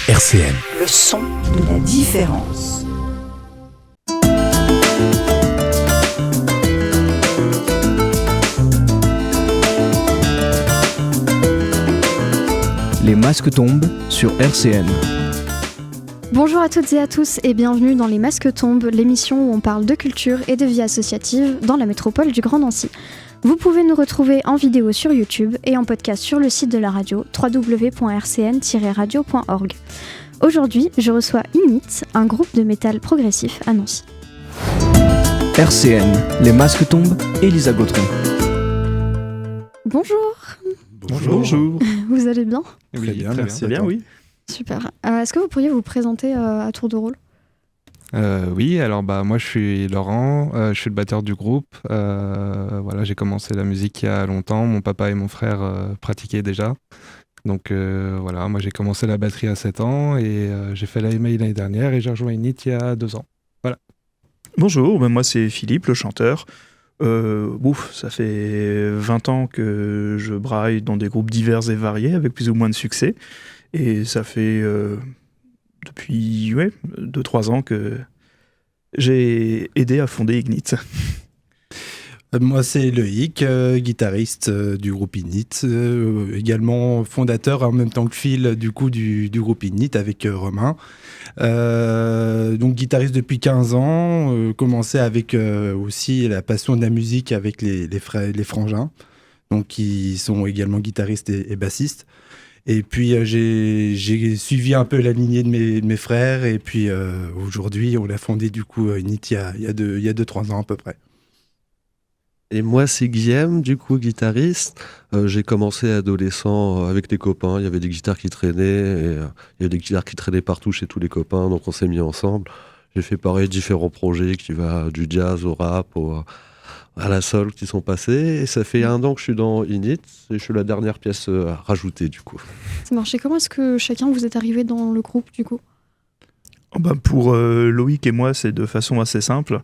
RCN. Le son de la différence. Les masques tombent sur RCN. Bonjour à toutes et à tous et bienvenue dans Les Masques tombent, l'émission où on parle de culture et de vie associative dans la métropole du Grand Nancy. Vous pouvez nous retrouver en vidéo sur YouTube et en podcast sur le site de la radio www.rcn-radio.org. Aujourd'hui, je reçois Ignit, un groupe de métal progressif à Nancy. RCN, Les masques tombent, Elisa Gautron. Bonjour. Bonjour. Vous allez bien ? Oui, très bien, merci bien, oui. Super. Est-ce que vous pourriez vous présenter à tour de rôle ? Oui, alors moi je suis Laurent, je suis le batteur du groupe. J'ai commencé la musique il y a longtemps. Mon papa et mon frère pratiquaient déjà. Donc moi j'ai commencé la batterie à 7 ans et j'ai fait la MI l'année dernière et j'ai rejoint Ignit il y a 2 ans. Voilà. Bonjour, moi c'est Philippe, le chanteur. Ça fait 20 ans que je braille dans des groupes divers et variés avec plus ou moins de succès. Et ça fait depuis 2-3 ans que j'ai aidé à fonder Ignit. Moi, c'est Loïc, guitariste du groupe Ignit, également fondateur en même temps que Phil du groupe Ignit avec Romain. Donc guitariste depuis 15 ans, commencé avec aussi la passion de la musique avec les frangins, donc qui sont également guitaristes et bassistes. Et puis j'ai suivi un peu la lignée de mes frères et puis aujourd'hui on a fondé du coup Ignit il y a 2-3 ans à peu près. Et moi c'est Guillaume, du coup guitariste. J'ai commencé adolescent avec des copains, il y avait des guitares qui traînaient, et il y a des guitares qui traînaient partout chez tous les copains, donc on s'est mis ensemble. J'ai fait pareil différents projets qui va du jazz au rap, à la soul qui sont passés, et ça fait 1 an que je suis dans Ignit, et je suis la dernière pièce à rajouter du coup. Ça marche. Et comment est-ce que chacun vous êtes arrivé dans le groupe du coup ? Pour Loïc et moi, c'est de façon assez simple.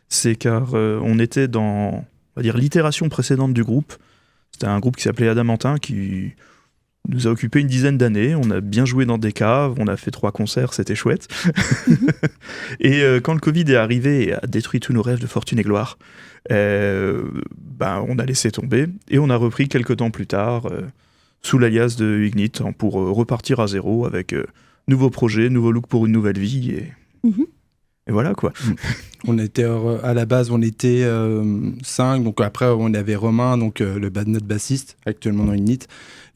C'est car on était dans, on va dire, l'itération précédente du groupe. C'était un groupe qui s'appelait Adamantin, qui nous a occupé une dizaine d'années. On a bien joué dans des caves, on a fait 3 concerts, c'était chouette. Et quand le Covid est arrivé et a détruit tous nos rêves de fortune et gloire, on a laissé tomber et on a repris quelques temps plus tard sous l'alias de Ignit pour repartir à zéro avec nouveaux projets, nouveau look pour une nouvelle vie et voilà quoi. On était à la base on était 5, donc après on avait Romain, donc notre bassiste actuellement dans Ignit.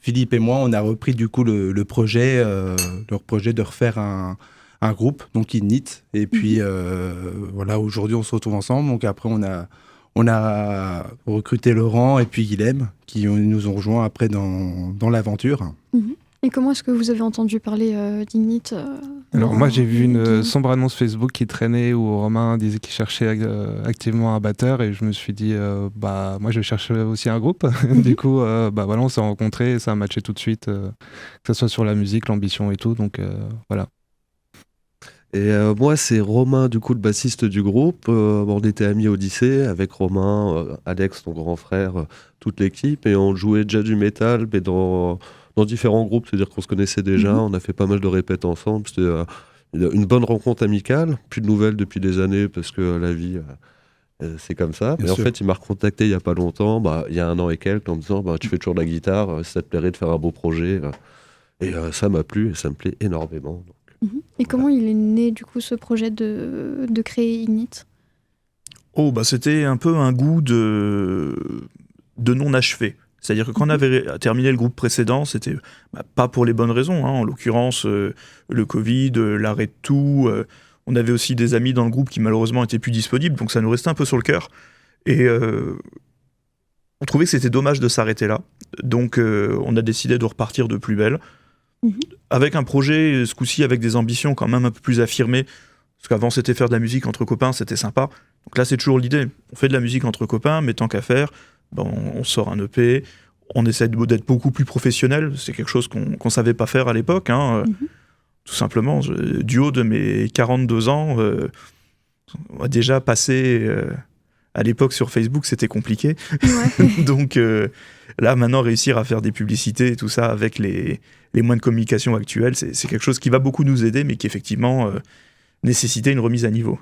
Philippe et moi on a repris du coup leur projet de refaire un groupe, donc Ignit, et puis aujourd'hui on se retrouve ensemble. Donc après on a recruté Laurent et puis Guilhem qui nous ont rejoints après dans l'aventure. Et comment est-ce que vous avez entendu parler d'Ignit Alors moi j'ai vu une sombre annonce Facebook qui traînait où Romain disait qu'il cherchait activement un batteur, et je me suis dit moi je cherche aussi un groupe. Du coup on s'est rencontrés et ça a matché tout de suite, que ce soit sur la musique, l'ambition et tout, donc voilà. Et moi c'est Romain, du coup le bassiste du groupe. On était amis au lycée avec Romain, Alex, ton grand frère, toute l'équipe, et on jouait déjà du métal, mais dans différents groupes, c'est-à-dire qu'on se connaissait déjà, on a fait pas mal de répètes ensemble, c'était une bonne rencontre amicale, plus de nouvelles depuis des années parce que la vie c'est comme ça. Mais en fait il m'a recontacté il y a pas longtemps, il y a 1 an et quelques, en me disant tu fais toujours de la guitare, ça te plairait de faire un beau projet, et ça m'a plu et ça me plaît énormément. Et comment il est né du coup ce projet de créer Ignit ? C'était un peu un goût de non achevé. C'est-à-dire que quand on avait terminé le groupe précédent, c'était pas pour les bonnes raisons, en l'occurrence le Covid, l'arrêt de tout. On avait aussi des amis dans le groupe qui malheureusement étaient plus disponibles, donc ça nous restait un peu sur le cœur. Et on trouvait que c'était dommage de s'arrêter là. Donc on a décidé de repartir de plus belle, avec un projet, ce coup-ci avec des ambitions quand même un peu plus affirmées. Parce qu'avant c'était faire de la musique entre copains, c'était sympa. Donc là c'est toujours l'idée, on fait de la musique entre copains, mais tant qu'à faire, on sort un EP, on essaie d'être beaucoup plus professionnel. C'est quelque chose qu'on savait pas faire à l'époque, tout simplement. Du haut de mes 42 ans, on a déjà passé À l'époque, sur Facebook, c'était compliqué. Ouais. Donc là, maintenant, réussir à faire des publicités et tout ça avec les moyens de communication actuels, c'est quelque chose qui va beaucoup nous aider, mais qui effectivement nécessitait une remise à niveau.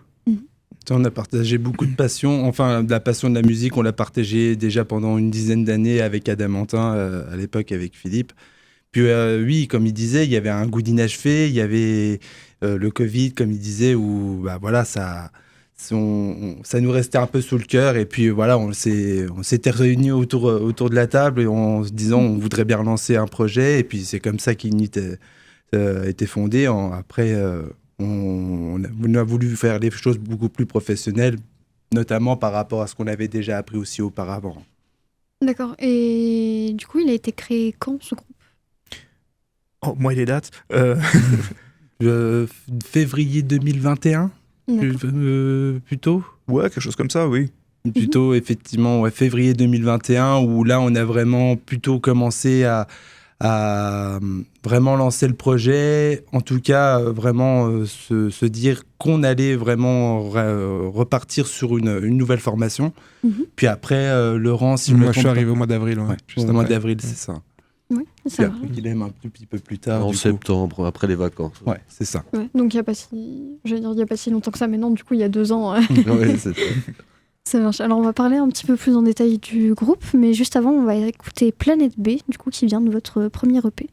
On a partagé beaucoup de passion, enfin de la passion de la musique, on l'a partagé déjà pendant une dizaine d'années avec Adamantin, à l'époque avec Philippe. Puis oui, comme il disait, il y avait un goût d'inachevé, il y avait le Covid, comme il disait, où bah, voilà, ça nous restait un peu sous le cœur. Et puis voilà, on s'était réunis autour de la table en se disant on voudrait bien lancer un projet. Et puis c'est comme ça qu'Init a été fondé. Après, on a voulu faire les choses beaucoup plus professionnelles, notamment par rapport à ce qu'on avait déjà appris aussi auparavant. D'accord. Et du coup, il a été créé quand, ce groupe? Oh, moi, les dates Février 2021, plutôt. Ouais, quelque chose comme ça, oui. Plutôt, effectivement, ouais, février 2021, où là, on a vraiment plutôt commencé à vraiment lancer le projet, en tout cas vraiment se dire qu'on allait vraiment repartir sur une nouvelle formation. Puis après, Laurent, si Moi, je suis arrivé au mois d'avril. Ouais, juste au mois après. d'avril, c'est ça. Oui, Puis ça va. après, il aime un tout petit peu plus tard. En du coup. septembre, après les vacances. Ouais, c'est ça. Ouais. Donc, il n'y a pas si longtemps que ça, mais non, du coup, il y a 2 ans. Oui, c'est ça. Ça marche. Alors, on va parler un petit peu plus en détail du groupe, mais juste avant, on va écouter Planète B, du coup, qui vient de votre premier EP.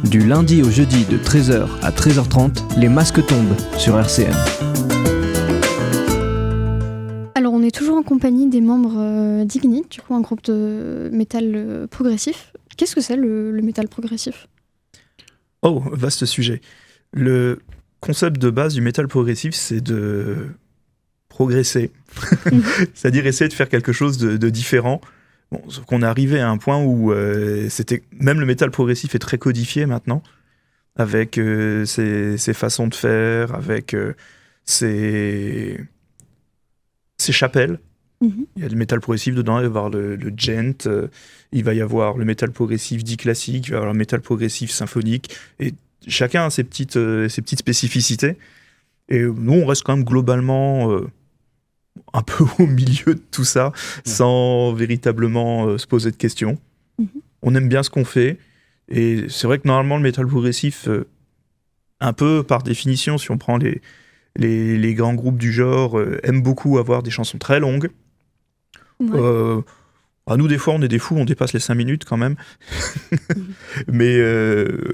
Du lundi au jeudi de 13h à 13h30, les masques tombent sur RCN. Alors, on est toujours en compagnie des membres d'Ignite, du coup, un groupe de métal progressif. Qu'est-ce que c'est le métal progressif? Oh, vaste sujet. Le concept de base du métal progressif, c'est de progresser. C'est-à-dire essayer de faire quelque chose de différent. Bon, sauf qu'on est arrivé à un point où même le métal progressif est très codifié maintenant, avec ses façons de faire, avec ses chapelles. Il y a le métal progressif dedans, il va y avoir le gent, il va y avoir le métal progressif dit classique, il va y avoir le métal progressif symphonique, et chacun a ses petites spécificités. Et nous, on reste quand même globalement un peu au milieu de tout ça, sans véritablement se poser de questions. On aime bien ce qu'on fait, et c'est vrai que normalement, le métal progressif, un peu par définition, si on prend les grands groupes du genre, aiment beaucoup avoir des chansons très longues. Ouais. Nous, des fois, on est des fous, on dépasse les 5 minutes quand même. Mais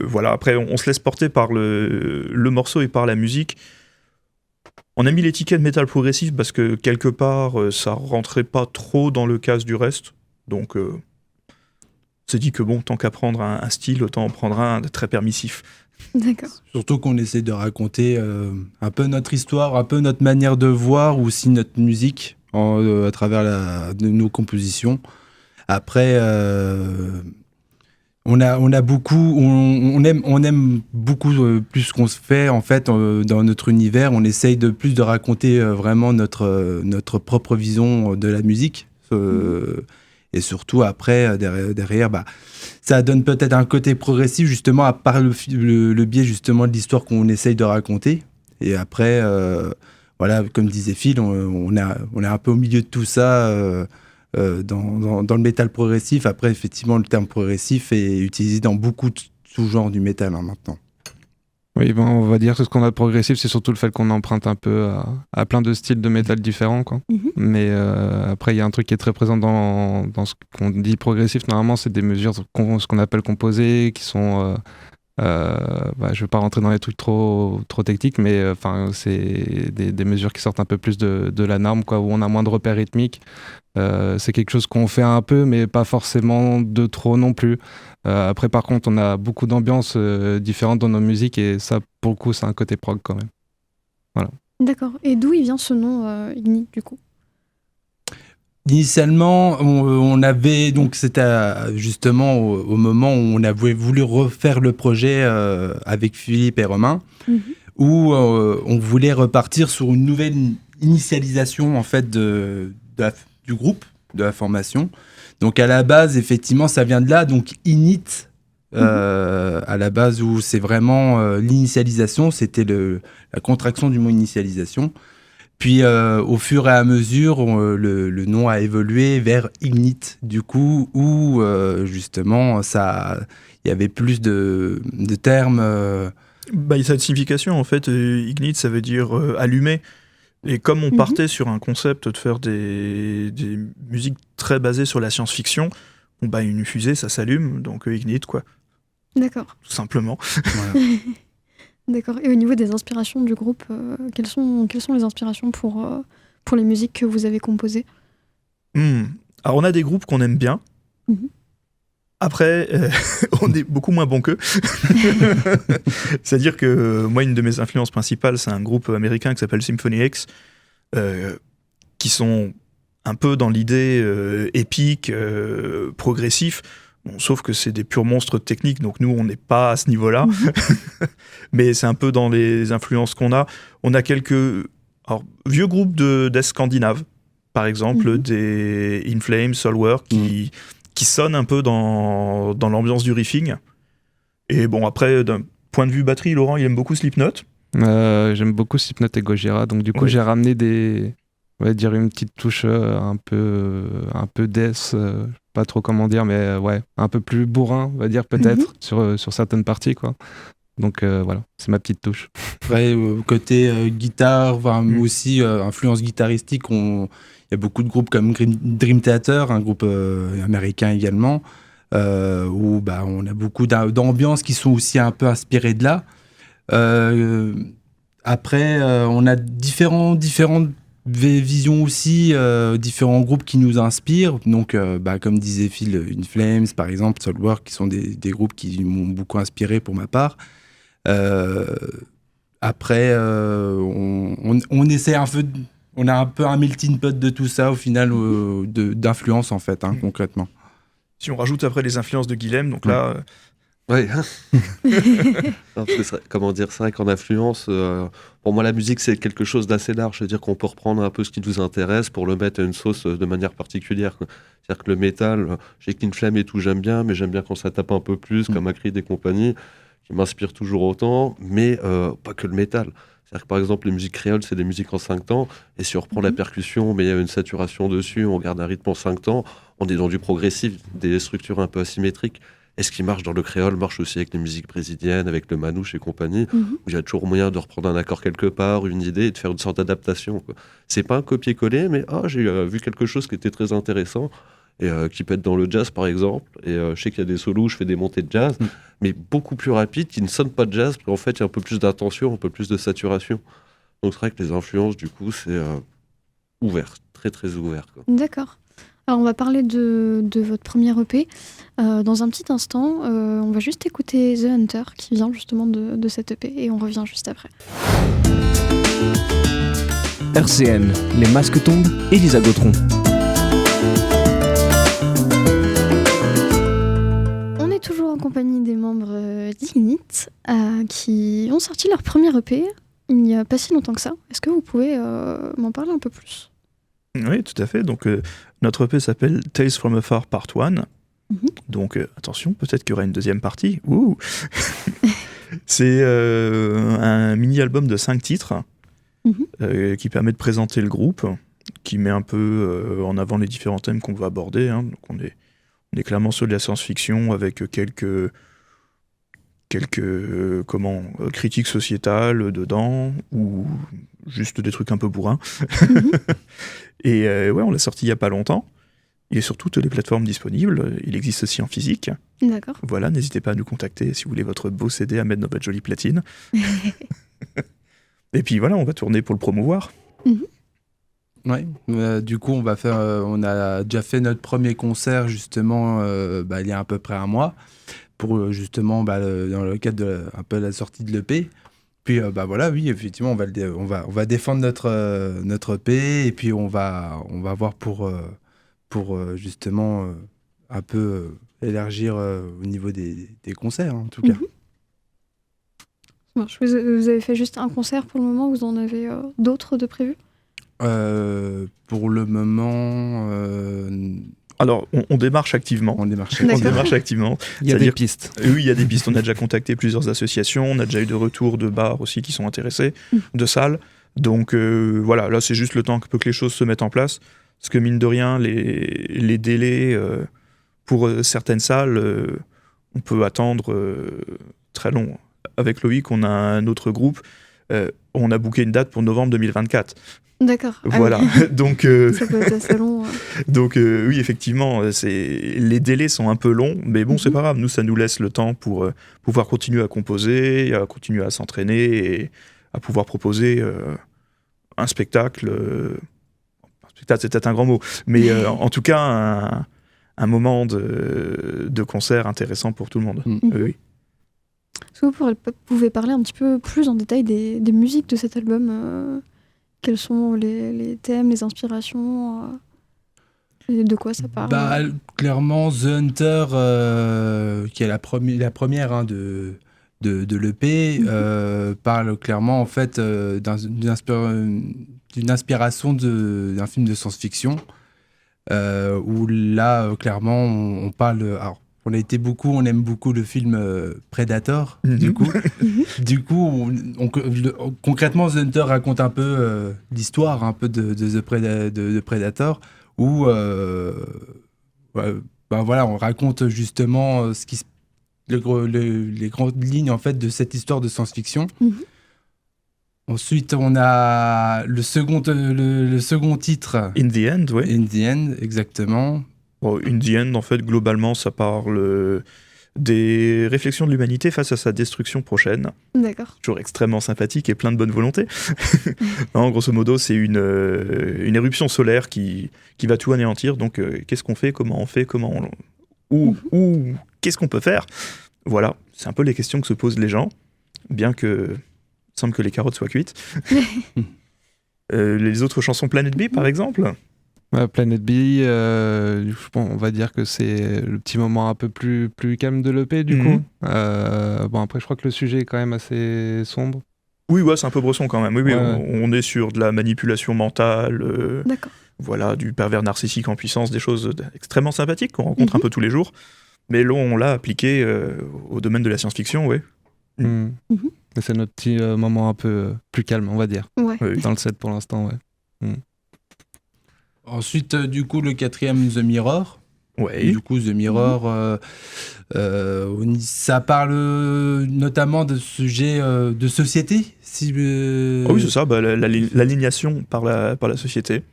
voilà, après, on se laisse porter par le morceau et par la musique. On a mis l'étiquette métal progressif parce que, quelque part, ça rentrait pas trop dans le casse du reste. Donc, on s'est dit que bon, tant qu'apprendre un style, autant en prendre un de très permissif. D'accord. Surtout qu'on essaie de raconter un peu notre histoire, un peu notre manière de voir, ou aussi notre musique à travers de nos compositions. Après, on aime beaucoup plus ce qu'on se fait en fait dans notre univers. On essaye de raconter vraiment notre propre vision de la musique. Et surtout après, derrière, ça donne peut-être un côté progressif justement par le biais justement de l'histoire qu'on essaye de raconter. Et après, voilà, comme disait Phil, on est un peu au milieu de tout ça dans le métal progressif. Après, effectivement, le terme progressif est utilisé dans beaucoup de sous-genres du métal maintenant. Oui, on va dire que ce qu'on a de progressif, c'est surtout le fait qu'on emprunte un peu à plein de styles de métal différents, quoi. Mais après, il y a un truc qui est très présent dans ce qu'on dit progressif. Normalement, c'est des mesures, ce qu'on appelle composées, qui sont... je ne vais pas rentrer dans les trucs trop techniques, mais c'est des mesures qui sortent un peu plus de la norme, quoi, où on a moins de repères rythmiques. C'est quelque chose qu'on fait un peu, mais pas forcément de trop non plus. Après, par contre, on a beaucoup d'ambiances différentes dans nos musiques, et ça, pour le coup, c'est un côté prog quand même. Voilà. D'accord. Et d'où il vient ce nom Ignite, du coup? Initialement, on avait, donc c'était justement au moment où on avait voulu refaire le projet avec Philippe et Romain, où on voulait repartir sur une nouvelle initialisation en fait du groupe, de la formation. Donc à la base, effectivement, ça vient de là, donc Init, à la base où c'est vraiment l'initialisation, c'était la contraction du mot initialisation. Puis au fur et à mesure, le nom a évolué vers Ignite, du coup, où justement, il y avait plus de termes. Il y a cette signification, en fait. Ignite, ça veut dire allumer. Et comme on partait sur un concept de faire des musiques très basées sur la science-fiction, une fusée, ça s'allume, donc Ignite, quoi. D'accord. Tout simplement. Voilà. D'accord. Et au niveau des inspirations du groupe, quelles sont les inspirations pour les musiques que vous avez composées ? Alors, on a des groupes qu'on aime bien. Après, on est beaucoup moins bon qu'eux. C'est-à-dire que moi, une de mes influences principales, c'est un groupe américain qui s'appelle Symphony X, qui sont un peu dans l'idée épique, progressif. Bon, sauf que c'est des purs monstres techniques, donc nous, on n'est pas à ce niveau-là. Mais c'est un peu dans les influences qu'on a. On a quelques vieux groupes d'Est scandinaves, par exemple, des In Flames, Soilwork, qui sonnent un peu dans l'ambiance du riffing. Et bon, après, d'un point de vue batterie, Laurent, il aime beaucoup Slipknot. J'aime beaucoup Slipknot et Gojira, donc du coup, j'ai ramené on va dire une petite touche un peu death, pas trop comment dire, mais un peu plus bourrin, on va dire peut-être, sur certaines parties, quoi. Donc voilà, c'est ma petite touche. Côté guitare, aussi influence guitaristique, il y a beaucoup de groupes comme Dream Theater, un groupe américain également, où on a beaucoup d'ambiances qui sont aussi un peu inspirées de là. Après, on a différentes visions aussi, différents groupes qui nous inspirent. Donc, comme disait Phil, In Flames, par exemple, Soilwork, qui sont des groupes qui m'ont beaucoup inspiré pour ma part. Après, on essaie un peu... On a un peu un melting pot de tout ça, au final, d'influence, en fait, concrètement. Si on rajoute après les influences de Guilhem, donc là... Oui. Comment dire, c'est vrai qu'en influence, pour moi, la musique, c'est quelque chose d'assez large. C'est-à-dire qu'on peut reprendre un peu ce qui nous intéresse pour le mettre à une sauce de manière particulière. C'est-à-dire que le métal, j'ai qu'une flamme et tout, j'aime bien, mais j'aime bien quand ça tape un peu plus, comme Acrid et compagnie, qui m'inspire toujours autant, mais pas que le métal. C'est-à-dire que par exemple, les musiques créoles, c'est des musiques en 5 temps, et si on reprend la percussion, mais il y a une saturation dessus, on garde un rythme en 5 temps, on est dans du progressif, des structures un peu asymétriques. Et ce qui marche dans le créole marche aussi avec les musiques brésiliennes, avec le manouche et compagnie, où il y a toujours moyen de reprendre un accord quelque part, une idée, et de faire une sorte d'adaptation, quoi. C'est pas un copier-coller, mais j'ai vu quelque chose qui était très intéressant, et qui peut être dans le jazz par exemple. Et je sais qu'il y a des solos où je fais des montées de jazz, mais beaucoup plus rapides, qui ne sonnent pas de jazz, parce qu'en fait il y a un peu plus d'intention, un peu plus de saturation. Donc c'est vrai que les influences, du coup, c'est ouvert, très très ouvert, quoi. D'accord. Alors on va parler de votre premier EP. Dans un petit instant, on va juste écouter The Hunter qui vient justement de cet EP et on revient juste après. RCN, les masques tombent, Elisa Gautron. On est toujours en compagnie des membres d'Ignite qui ont sorti leur premier EP il n'y a pas si longtemps que ça. Est-ce que vous pouvez m'en parler un peu plus ? Oui, tout à fait. Donc, notre EP s'appelle Tales from Afar Part 1. Donc, attention, peut-être qu'il y aura une deuxième partie. Ouh. C'est un mini-album de 5 titres qui permet de présenter le groupe, qui met un peu en avant les différents thèmes qu'on va aborder. Donc, on est clairement sur de la science-fiction avec quelques critiques sociétales dedans, ou juste des trucs un peu bourrins. Et on l'a sorti il n'y a pas longtemps. Il est sur toutes les plateformes disponibles. Il existe aussi en physique. D'accord. Voilà, n'hésitez pas à nous contacter si vous voulez votre beau CD à mettre dans votre jolie platine. Et puis voilà, on va tourner pour le promouvoir. Ouais, du coup, on a déjà fait notre premier concert, justement, il y a à peu près un mois, pour justement, dans le cadre de un peu la sortie de l'EP. Puis oui, effectivement, on va défendre notre EP, et puis on va voir pour justement un peu élargir au niveau des concerts, en tout cas. Bon, vous avez fait juste un concert pour le moment, vous en avez d'autres de prévus ? Pour le moment... Alors, on démarche activement. On démarche activement. Il y a des pistes. Oui, il y a des pistes. On a déjà contacté plusieurs associations. On a déjà eu de retours de bars aussi qui sont intéressés, de salles. Donc voilà, là c'est juste le temps que les choses se mettent en place, parce que mine de rien, les délais pour certaines salles, on peut attendre très long. Avec Loïc, on a un autre groupe, on a booké une date pour novembre 2024. D'accord. Voilà, oui. donc Ça peut être assez long. donc oui, effectivement, les délais sont un peu longs, mais bon, c'est pas grave. Nous, ça nous laisse le temps pour pouvoir continuer à composer, à continuer à s'entraîner et à pouvoir proposer un spectacle. Spectacle, c'est peut-être un grand mot, mais en tout cas, un moment de concert intéressant pour tout le monde. Oui. Est-ce que vous pouvez parler un petit peu plus en détail des musiques de cet album quels sont les thèmes, les inspirations et de quoi ça parle Clairement, The Hunter, qui est la première hein, de l'EP, parle clairement en fait d'une inspiration d'un film de science-fiction, où là, clairement, on parle... Alors, on aime beaucoup le film Predator, du coup. Concrètement, The Hunter raconte un peu l'histoire un peu de Predator, où voilà, on raconte justement les grandes lignes en fait de cette histoire de science-fiction. Ensuite, on a le second titre. In the End, oui. In the End, exactement. Bon, In the End, en fait, globalement, ça parle des réflexions de l'humanité face à sa destruction prochaine. D'accord. Toujours extrêmement sympathique et plein de bonne volonté. Non, grosso modo, c'est une éruption solaire qui va tout anéantir. Donc, qu'est-ce qu'on fait, comment on fait, ou qu'est-ce qu'on peut faire? Voilà, c'est un peu les questions que se posent les gens, bien que il semble que les carottes soient cuites. Les autres chansons Planet B, par exemple. Planet B, on va dire que c'est le petit moment un peu plus calme de l'EP du coup. Bon, après, je crois que le sujet est quand même assez sombre. Oui, ouais, c'est un peu bresson quand même. Oui, Ouais. on est sur de la manipulation mentale, D'accord. voilà, du pervers narcissique en puissance, des choses extrêmement sympathiques qu'on rencontre un peu tous les jours. Mais là, on l'a appliqué au domaine de la science-fiction, oui. Mais c'est notre petit moment un peu plus calme, on va dire. Ouais. Oui. Dans le set pour l'instant, ouais. Ensuite, du coup, le quatrième, The Mirror. Ouais. Du coup, The Mirror, ça parle notamment de sujets de société. Ah oui, c'est ça, l'alignation par la société.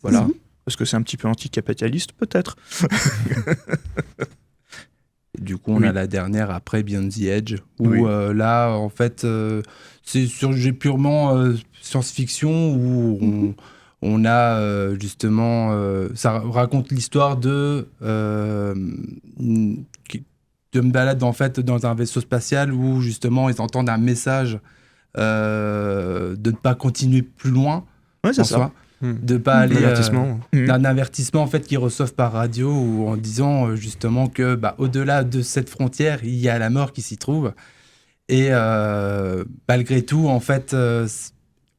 Voilà. Parce que c'est un petit peu anticapitaliste, peut-être. Du coup, on a la dernière après Beyond the Edge, où là, en fait, c'est sur sujet purement science-fiction, où on a justement... ça raconte l'histoire d'une balade en fait, dans un vaisseau spatial où justement ils entendent un message de ne pas continuer plus loin. Ouais, c'est ça. De pas aller Un avertissement en fait qu'ils reçoivent par radio ou en disant justement que au-delà de cette frontière il y a la mort qui s'y trouve et malgré tout en fait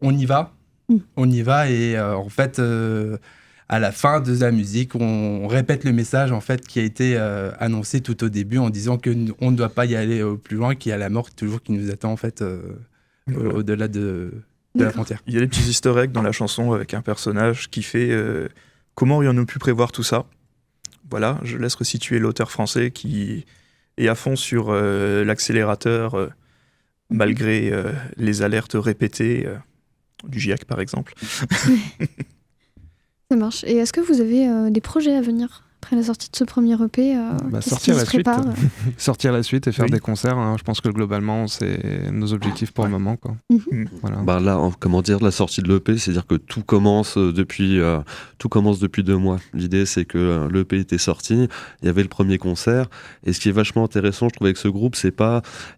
on y va et en fait à la fin de la musique on répète le message en fait qui a été annoncé tout au début en disant que on ne doit pas y aller plus loin, qu'il y a la mort toujours qui nous attend en fait au-delà de la frontière. Il y a des petits easter eggs dans la chanson avec un personnage qui fait comment aurions-nous pu prévoir tout ça? Voilà, je laisse resituer l'auteur français qui est à fond sur l'accélérateur malgré les alertes répétées du GIEC par exemple. Ça marche. Et est-ce que vous avez des projets à venir après la sortie de ce premier EP sortir la suite et faire des concerts, hein. Je pense que globalement c'est nos objectifs pour le moment, quoi. Voilà. Là, comment dire, la sortie de l'EP, c'est-à-dire que tout commence depuis 2 mois. L'idée c'est que l'EP était sorti, il y avait le premier concert, et ce qui est vachement intéressant je trouve avec ce groupe, il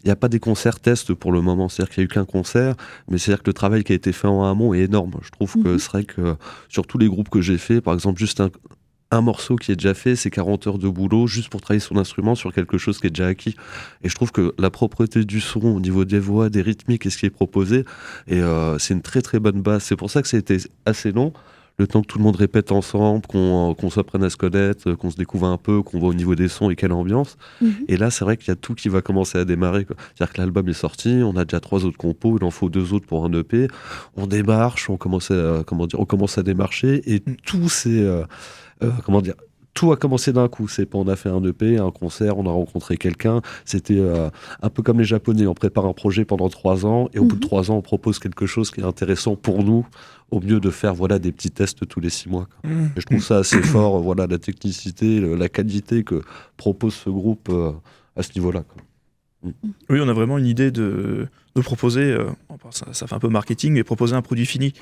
n'y a pas des concerts tests pour le moment, c'est-à-dire qu'il n'y a eu qu'un concert, mais c'est-à-dire que le travail qui a été fait en amont est énorme. Je trouve que c'est vrai que sur tous les groupes que j'ai fait, par exemple juste un morceau qui est déjà fait, c'est 40 heures de boulot juste pour travailler son instrument sur quelque chose qui est déjà acquis. Et je trouve que la propreté du son au niveau des voix, des rythmiques et ce qui est proposé, et c'est une très très bonne base. C'est pour ça que ça a été assez long. le temps que tout le monde répète ensemble, qu'on s'apprenne à se connaître, qu'on se découvre un peu, qu'on voit au niveau des sons et quelle ambiance. Et là, c'est vrai qu'il y a tout qui va commencer à démarrer, quoi. C'est-à-dire que l'album est sorti, on a déjà 3 autres compos, il en faut 2 autres pour un EP. On démarche, on commence à démarcher, et tout c'est tout a commencé d'un coup. C'est pas on a fait un EP, un concert, on a rencontré quelqu'un. C'était un peu comme les Japonais. On prépare un projet pendant 3 ans et au bout de 3 ans, on propose quelque chose qui est intéressant pour nous, au mieux de faire des petits tests tous les 6 mois. Et je trouve ça assez fort, la technicité, la qualité que propose ce groupe à ce niveau-là, quoi. Oui, on a vraiment une idée de proposer, ça fait un peu marketing, mais proposer un produit fini.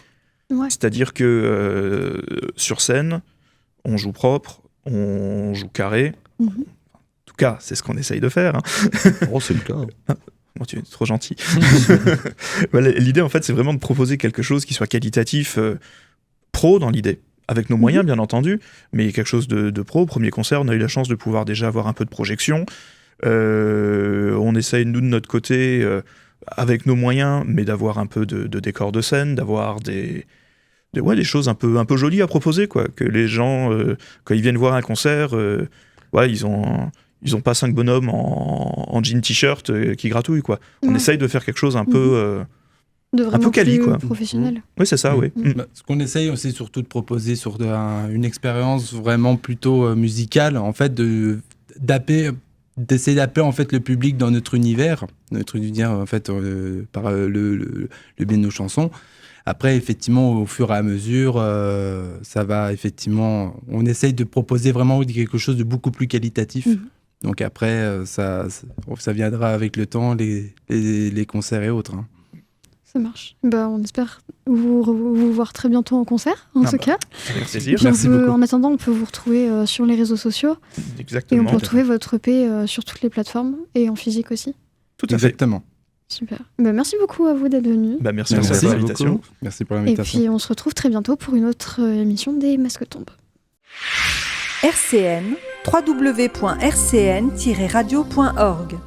Ouais. C'est-à-dire que sur scène, on joue propre, on joue carré. En tout cas, c'est ce qu'on essaye de faire. Hein. Oh, c'est le cas. Bon, tu es trop gentil. L'idée, en fait, c'est vraiment de proposer quelque chose qui soit qualitatif, pro dans l'idée. Avec nos moyens, bien entendu, mais quelque chose de pro. Au premier concert, on a eu la chance de pouvoir déjà avoir un peu de projection. On essaye, nous, de notre côté, avec nos moyens, mais d'avoir un peu de décor de scène, d'avoir des choses un peu jolies à proposer, quoi. Que les gens, quand ils viennent voir un concert, ils ont pas 5 bonhommes en jean t-shirt qui gratouillent, quoi. On essaye de faire quelque chose un peu de vraiment un peu quali, plus quoi. Professionnel. Oui, c'est ça, oui. Ce qu'on essaye, c'est surtout de proposer sur une expérience vraiment plutôt musicale, en fait, d'essayer d'appeler en fait le public dans notre univers en fait par le biais de nos chansons. Après, effectivement, au fur et à mesure, ça va effectivement. On essaye de proposer vraiment quelque chose de beaucoup plus qualitatif. Donc après, ça viendra avec le temps, les concerts et autres. Hein. Ça marche. On espère vous voir très bientôt en concert, en tout cas. Avec plaisir. Merci beaucoup. En attendant, on peut vous retrouver sur les réseaux sociaux. Exactement. Et on peut retrouver votre EP sur toutes les plateformes et en physique aussi. Tout à fait. Exactement. Super. Merci beaucoup à vous d'être venus. Merci pour l'invitation. Beaucoup. Merci pour Et l'invitation. puis on se retrouve très bientôt pour une autre émission des Masques Tombes. RCN, www.rcn-radio.org